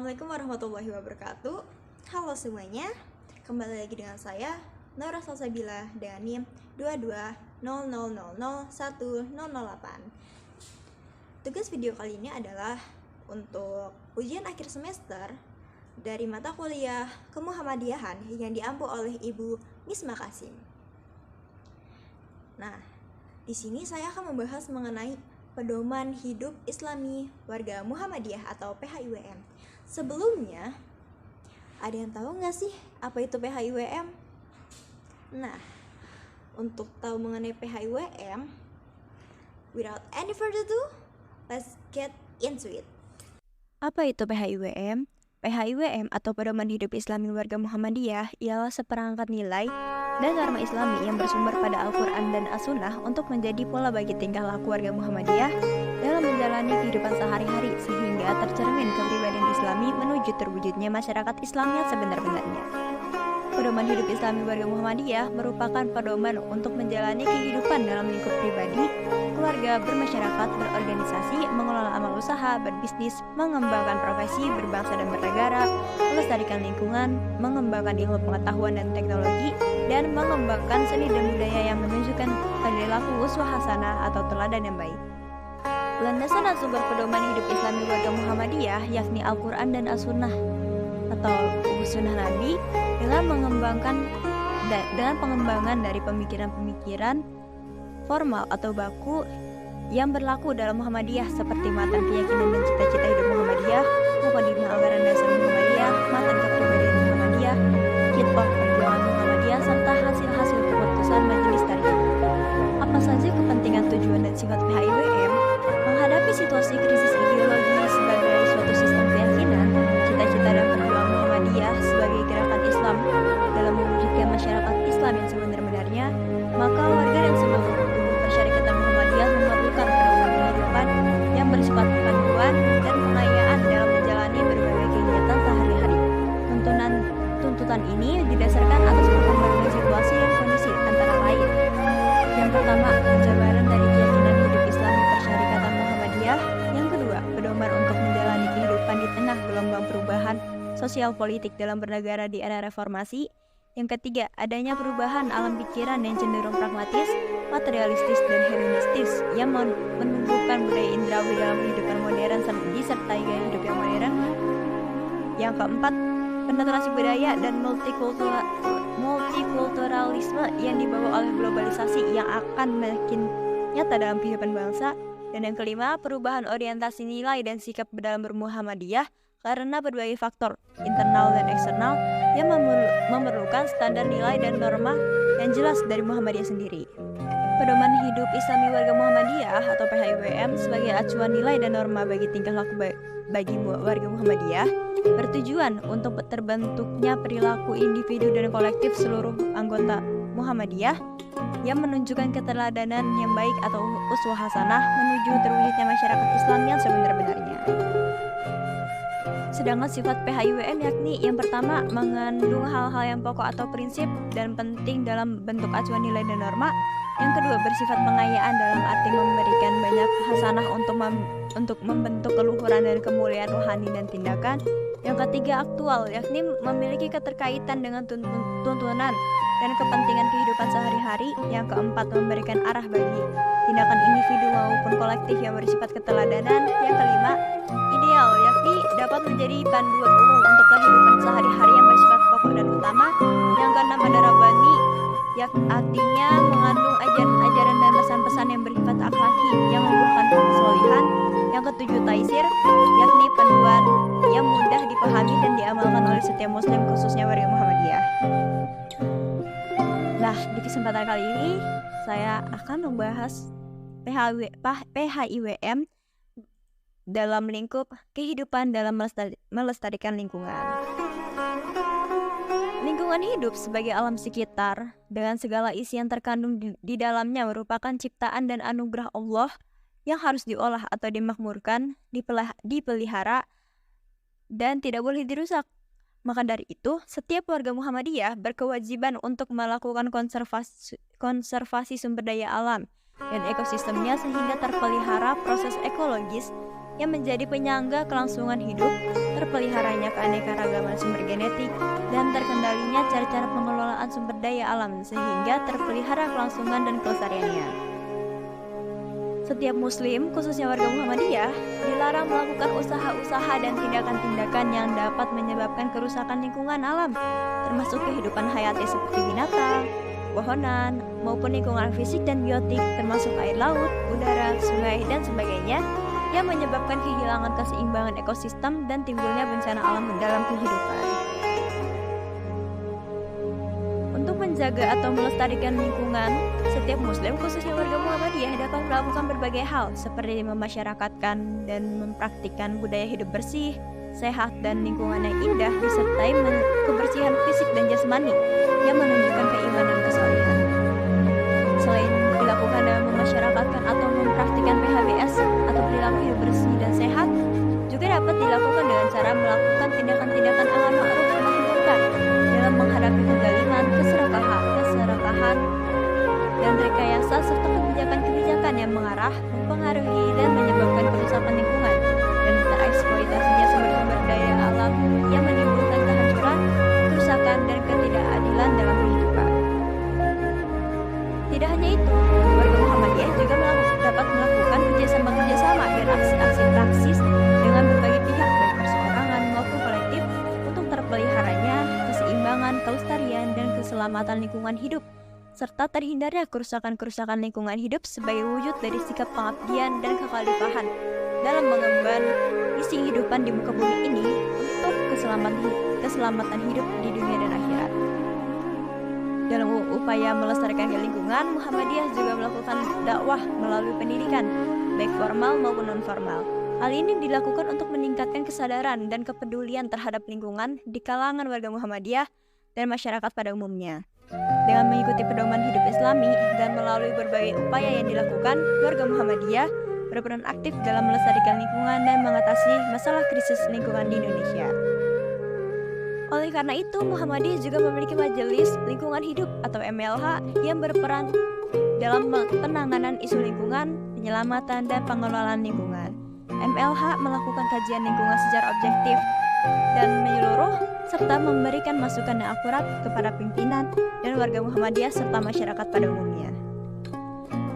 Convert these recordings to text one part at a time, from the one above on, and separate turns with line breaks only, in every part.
Assalamualaikum warahmatullahi wabarakatuh. Halo semuanya, kembali lagi dengan saya Nora Salsabila dengan NIM 22000108. Tugas video kali ini adalah untuk ujian akhir semester dari mata kuliah Kemuhammadiyahan yang diampu oleh Ibu Misma Kasim. Nah, di sini saya akan membahas mengenai pedoman hidup Islami warga Muhammadiyah atau PHIWM. Sebelumnya, ada yang tahu nggak sih apa itu PHIWM? Nah, untuk tahu mengenai PHIWM, without any further ado, let's get into it.
Apa itu PHIWM? PHIWM atau Pedoman Hidup Islami Warga Muhammadiyah ialah seperangkat nilai dan norma Islami yang bersumber pada Al-Quran dan As-Sunnah untuk menjadi pola bagi tingkah laku warga Muhammadiyah dalam menjalani kehidupan sehari-hari sehingga tercermin kepribadian Islami menuju terwujudnya masyarakat Islam yang sebenar-benarnya. Pedoman hidup Islami warga Muhammadiyah merupakan pedoman untuk menjalani kehidupan dalam lingkup pribadi, keluarga, bermasyarakat, berorganisasi, mengelola amal usaha, berbisnis, mengembangkan profesi, berbangsa dan bernegara, melestarikan lingkungan, mengembangkan ilmu pengetahuan dan teknologi, dan mengembangkan seni dan budaya yang menunjukkan perilaku uswah hasanah atau teladan yang baik. Landasan dan sumber pedoman hidup Islami warga Muhammadiyah yakni Al-Quran dan As-Sunnah atau Sunnah Nabi dengan pengembangan dari pemikiran-pemikiran formal atau baku yang berlaku dalam Muhammadiyah seperti matan keyakinan dan cita-cita hidup Muhammadiyah, Muqaddimah Anggaran Dasar Muhammadiyah, matan kepribadian Muhammadiyah, Kitab Perjuangan Muhammadiyah, serta hasil-hasil keputusan Majelis Tarekat. Apa saja kepentingan, tujuan, dan sifat PHIWM? Menghadapi situasi krisis ideologi sebagai suatu sistem keyakinan, cita-cita dan perjuangan Muhammadiyah sebagai gerakan Islam dalam mewujudkan masyarakat Islam yang sebenar-benarnya, maka warga dan seluruh tubuh persyarikatan Muhammadiyah memerlukan pedoman kehidupan yang bersifat panduan dan pengayaan dalam menjalani berbagai kegiatan sehari-hari. Tuntutan ini didasarkan atas perkembangan situasi dan kondisi antara lain. Yang pertama, penjabaran dari keyakinan hidup Islami persyarikatan Muhammadiyah. Yang kedua, pedoman untuk menjalani kehidupan di tengah gelombang perubahan sosial politik dalam bernegara di era reformasi. Yang ketiga, adanya perubahan alam pikiran yang cenderung pragmatis, materialistis, dan hedonistis yang menumbuhkan budaya indrawi dalam kehidupan modern disertai gaya hidup yang modern. Yang keempat, penetrasi budaya dan multikulturalisme yang dibawa oleh globalisasi yang akan makin nyata dalam kehidupan bangsa. Dan yang kelima, perubahan orientasi nilai dan sikap dalam bermuhammadiyah karena berbagai faktor internal dan eksternal yang memerlukan standar nilai dan norma yang jelas dari Muhammadiyah sendiri. Pedoman hidup Islami warga Muhammadiyah atau PHIWM sebagai acuan nilai dan norma bagi tingkah laku bagi warga Muhammadiyah bertujuan untuk terbentuknya perilaku individu dan kolektif seluruh anggota Muhammadiyah yang menunjukkan keteladanan yang baik atau uswah hasanah menuju terwujudnya masyarakat Islam yang sebenar-benarnya. Sedangkan sifat PHIWM yakni yang pertama, mengandung hal-hal yang pokok atau prinsip dan penting dalam bentuk acuan nilai dan norma. Yang kedua, bersifat pengayaan dalam arti memberikan banyak hasanah untuk membentuk keluhuran dan kemuliaan rohani dan tindakan. Yang ketiga, aktual, yakni memiliki keterkaitan dengan tuntunan dan kepentingan kehidupan sehari-hari. Yang keempat, memberikan arah bagi tindakan individu maupun kolektif yang bersifat keteladanan. Yang kelima, ideal, yakni dapat menjadi panduan umum untuk kehidupan sehari-hari yang bersifat pokok dan utama. Yang keenam, ada rabbani, artinya mengandung ajaran dan pesan-pesan yang bersifat akhlaki yang membuahkan kesolihan. Yang ketujuh, taisir, yakni panduan yang mudah dipahami dan diamalkan oleh setiap muslim khususnya warga Muhammadiyah. Nah, di kesempatan kali ini saya akan membahas PHIWM dalam lingkup kehidupan dalam melestarikan lingkungan. Lingkungan hidup sebagai alam sekitar dengan segala isi yang terkandung di dalamnya merupakan ciptaan dan anugerah Allah yang harus diolah atau dimakmurkan, dipelihara, dan tidak boleh dirusak. Maka dari itu, setiap warga Muhammadiyah berkewajiban untuk melakukan konservasi sumber daya alam dan ekosistemnya sehingga terpelihara proses ekologis yang menjadi penyangga kelangsungan hidup, terpeliharanya keanekaragaman sumber genetik, dan terkendalinya cara-cara pengelolaan sumber daya alam sehingga terpelihara kelangsungan dan kelestariannya. Setiap muslim, khususnya warga Muhammadiyah, dilarang melakukan usaha-usaha dan tindakan-tindakan yang dapat menyebabkan kerusakan lingkungan alam, termasuk kehidupan hayati seperti binatang, pohonan, maupun lingkungan fisik dan biotik, termasuk air laut, udara, sungai, dan sebagainya, yang menyebabkan kehilangan keseimbangan ekosistem dan timbulnya bencana alam dalam kehidupan. Untuk menjaga atau melestarikan lingkungan, setiap muslim khususnya warga Muhammadiyah dapat melakukan berbagai hal seperti memasyarakatkan dan mempraktikkan budaya hidup bersih, sehat, dan lingkungan yang indah disertai kebersihan fisik dan jasmani yang menunjukkan keimanan kesalihan. Selain dilakukan dengan memasyarakatkan atau mempraktikkan PHBS atau perilaku hidup bersih dan sehat, juga dapat dilakukan dengan cara melakukan tindakan-tindakan amar ma'ruf nahi munkar dalam menghadapi kezaliman, keserakahan, dan rekayasa serta kebijakan-kebijakan yang mengarah, mempengaruhi, dan menyebabkan kerusakan lingkungan dan tereksploitasinya sumber-sumber daya alam yang menimbulkan kehancuran, kerusakan, dan ketidakadilan dalam kehidupan. Tidak hanya itu, warga Muhammadiyah juga dapat melakukan kerjasama dan aksi-aksi praksis dengan berbagai pihak baik perseorangan maupun kolektif untuk terpeliharanya keseimbangan, kelestarian, dan keselamatan lingkungan hidup, serta terhindarnya kerusakan-kerusakan lingkungan hidup sebagai wujud dari sikap pengabdian dan kekhalifahan dalam mengemban misi kehidupan di muka bumi ini untuk keselamatan hidup di dunia dan akhirat. Dalam upaya melestarikan lingkungan, Muhammadiyah juga melakukan dakwah melalui pendidikan, baik formal maupun non-formal. Hal ini dilakukan untuk meningkatkan kesadaran dan kepedulian terhadap lingkungan di kalangan warga Muhammadiyah dan masyarakat pada umumnya. Dengan mengikuti pedoman hidup Islami dan melalui berbagai upaya yang dilakukan, warga Muhammadiyah berperan aktif dalam melestarikan lingkungan dan mengatasi masalah krisis lingkungan di Indonesia. Oleh karena itu, Muhammadiyah juga memiliki Majelis Lingkungan Hidup atau MLH yang berperan dalam penanganan isu lingkungan, penyelamatan, dan pengelolaan lingkungan. MLH melakukan kajian lingkungan secara objektif dan menyeluruh, serta memberikan masukan yang akurat kepada pimpinan dan warga Muhammadiyah serta masyarakat pada umumnya.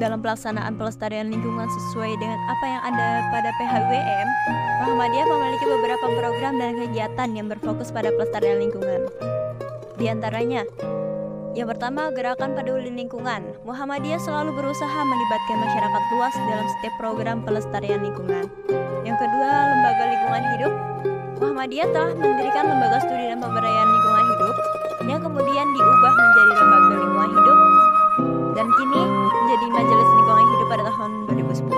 Dalam pelaksanaan pelestarian lingkungan sesuai dengan apa yang ada pada PHWM, Muhammadiyah memiliki beberapa program dan kegiatan yang berfokus pada pelestarian lingkungan. Di antaranya, yang pertama, Gerakan Peduli Lingkungan. Muhammadiyah selalu berusaha melibatkan masyarakat luas dalam setiap program pelestarian lingkungan. Yang kedua, Lembaga Lingkungan Hidup. Muhammadiyah telah mendirikan Lembaga Studi dan Pemberdayaan Lingkungan Hidup yang kemudian diubah menjadi Lembaga Lingkungan Hidup dan kini menjadi Majelis Lingkungan Hidup pada tahun 2010.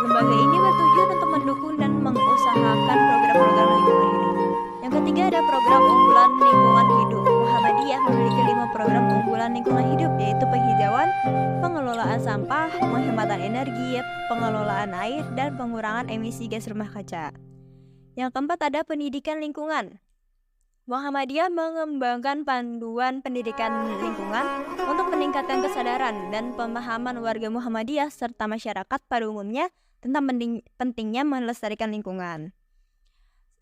Lembaga ini bertujuan untuk mendukung dan mengusahakan program-program lingkungan hidup. Yang ketiga, ada program unggulan lingkungan hidup. Muhammadiyah memiliki 5 program unggulan lingkungan hidup, yaitu penghijauan, pengelolaan sampah, penghematan energi, pengelolaan air, dan pengurangan emisi gas rumah kaca. Yang keempat, ada pendidikan lingkungan. Muhammadiyah mengembangkan panduan pendidikan lingkungan untuk meningkatkan kesadaran dan pemahaman warga Muhammadiyah serta masyarakat pada umumnya tentang pentingnya melestarikan lingkungan.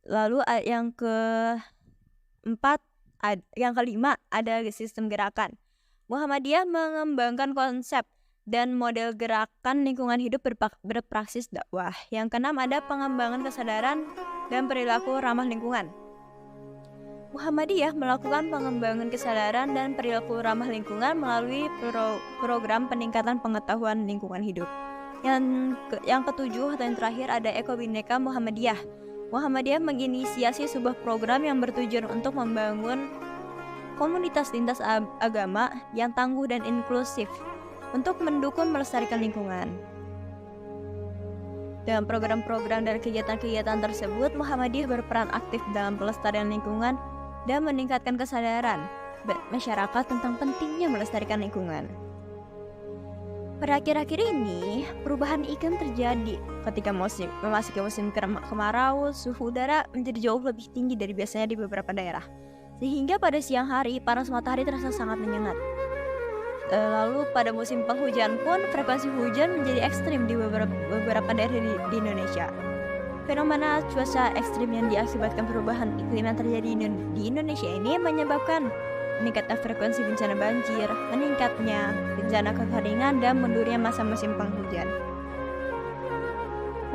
Lalu yang kelima ada sistem gerakan. Muhammadiyah mengembangkan konsep dan model gerakan lingkungan hidup berpraksis dakwah. Yang keenam ada pengembangan kesadaran dan perilaku ramah lingkungan. Muhammadiyah melakukan pengembangan kesadaran dan perilaku ramah lingkungan melalui program peningkatan pengetahuan lingkungan hidup. Yang ketujuh dan terakhir ada Eko Bhinneka Muhammadiyah. Muhammadiyah menginisiasi sebuah program yang bertujuan untuk membangun komunitas lintas agama yang tangguh dan inklusif untuk mendukung melestarikan lingkungan. Dalam program-program dan kegiatan-kegiatan tersebut, Muhammadiyah berperan aktif dalam pelestarian lingkungan dan meningkatkan kesadaran masyarakat tentang pentingnya melestarikan lingkungan. Pada akhir-akhir ini, perubahan iklim terjadi ketika memasuki musim kemarau. Suhu udara menjadi jauh lebih tinggi dari biasanya di beberapa daerah, sehingga pada siang hari panas matahari terasa sangat menyengat. Lalu pada musim penghujan pun frekuensi hujan menjadi ekstrim di beberapa daerah di Indonesia. Fenomena cuaca ekstrim yang diakibatkan perubahan iklim yang terjadi di Indonesia ini menyebabkan meningkatnya frekuensi bencana banjir, meningkatnya bencana kekeringan, dan mundurnya masa musim penghujan.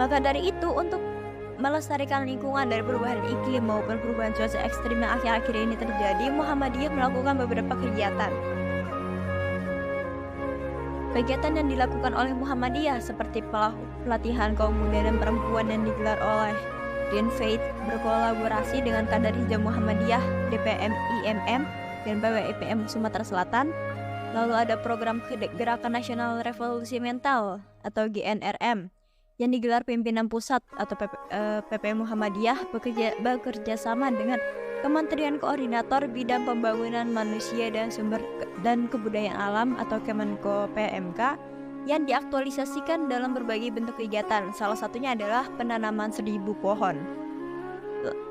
Maka dari itu, untuk melestarikan lingkungan dari perubahan iklim maupun perubahan cuaca ekstrim yang akhir-akhir ini terjadi, Muhammadiyah melakukan beberapa kegiatan. Kegiatan yang dilakukan oleh Muhammadiyah seperti pelatihan kaum muda dan perempuan yang digelar oleh Green Faith berkolaborasi dengan Kadar Hijau Muhammadiyah, DPM IMM, dan BWIPM Sumatera Selatan. Lalu ada program Gerakan Nasional Revolusi Mental atau GNRM yang digelar pimpinan pusat atau PP Muhammadiyah bekerja sama dengan Kementerian Koordinator Bidang Pembangunan Manusia dan Sumber dan Kebudayaan Alam atau Kemenko PMK yang diaktualisasikan dalam berbagai bentuk kegiatan. Salah satunya adalah penanaman 1000 pohon.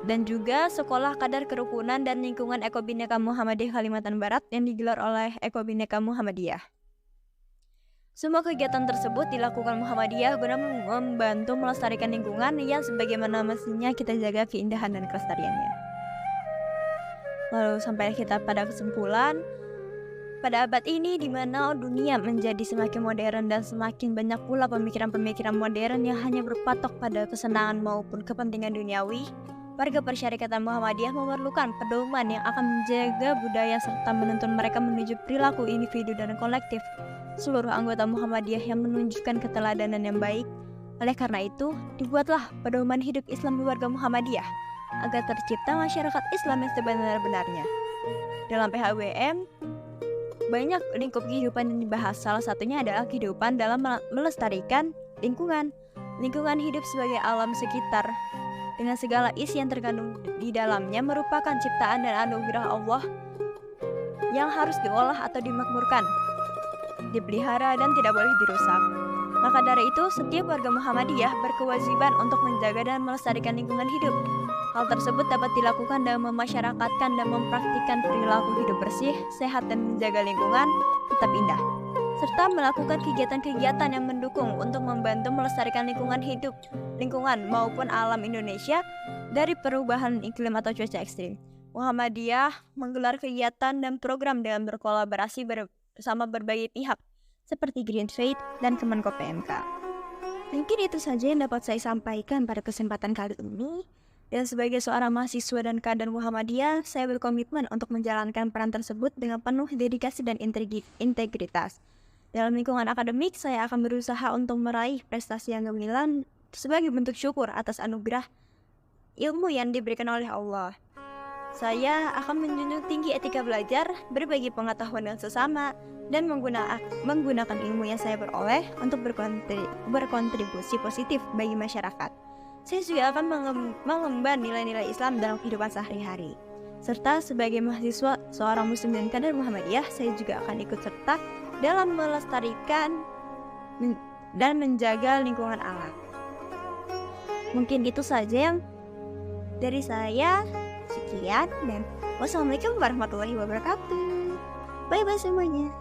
Dan juga Sekolah Kadar Kerukunan dan Lingkungan Ekobhinneka Muhammadiyah Kalimantan Barat yang digelar oleh Ekobhinneka Muhammadiyah. Semua kegiatan tersebut dilakukan Muhammadiyah guna membantu melestarikan lingkungan yang sebagaimana mestinya kita jaga keindahan dan kelestariannya. Lalu sampai kita pada kesimpulan, pada abad ini di mana dunia menjadi semakin modern dan semakin banyak pula pemikiran-pemikiran modern yang hanya berpatok pada kesenangan maupun kepentingan duniawi, warga persyarikatan Muhammadiyah memerlukan pedoman yang akan menjaga budaya serta menuntun mereka menuju perilaku individu dan kolektif. Seluruh anggota Muhammadiyah yang menunjukkan keteladanan yang baik. Oleh karena itu, dibuatlah pedoman hidup Islam di warga Muhammadiyah agar tercipta masyarakat Islam yang sebenar-benarnya. Dalam PHWM, banyak lingkup kehidupan yang dibahas. Salah satunya adalah kehidupan dalam melestarikan lingkungan. Lingkungan hidup sebagai alam sekitar dengan segala isi yang terkandung di dalamnya merupakan ciptaan dan anugerah Allah yang harus diolah atau dimakmurkan, dipelihara dan tidak boleh dirusak. Maka dari itu, setiap warga Muhammadiyah berkewajiban untuk menjaga dan melestarikan lingkungan hidup. Hal tersebut dapat dilakukan dengan memasyarakatkan dan mempraktikkan perilaku hidup bersih, sehat, dan menjaga lingkungan tetap indah, serta melakukan kegiatan-kegiatan yang mendukung untuk membantu melestarikan lingkungan maupun alam Indonesia dari perubahan iklim atau cuaca ekstrim. Muhammadiyah menggelar kegiatan dan program dengan berkolaborasi bersama berbagai pihak seperti Green Faith dan Kemenko PMK. Mungkin itu saja yang dapat saya sampaikan pada kesempatan kali ini. Dan sebagai seorang mahasiswa dan kader Muhammadiyah, saya berkomitmen untuk menjalankan peran tersebut dengan penuh dedikasi dan integritas. Dalam lingkungan akademik, saya akan berusaha untuk meraih prestasi yang gemilang sebagai bentuk syukur atas anugerah ilmu yang diberikan oleh Allah. Saya akan menjunjung tinggi etika belajar, berbagi pengetahuan dengan sesama, dan menggunakan ilmu yang saya peroleh untuk berkontribusi positif bagi masyarakat. Saya juga akan mengemban nilai-nilai Islam dalam kehidupan sehari-hari. Serta sebagai mahasiswa seorang muslim dan kader Muhammadiyah, saya juga akan ikut serta dalam melestarikan dan menjaga lingkungan alam. Mungkin itu saja yang dari saya. Sekian dan wassalamualaikum warahmatullahi wabarakatuh. Bye-bye semuanya.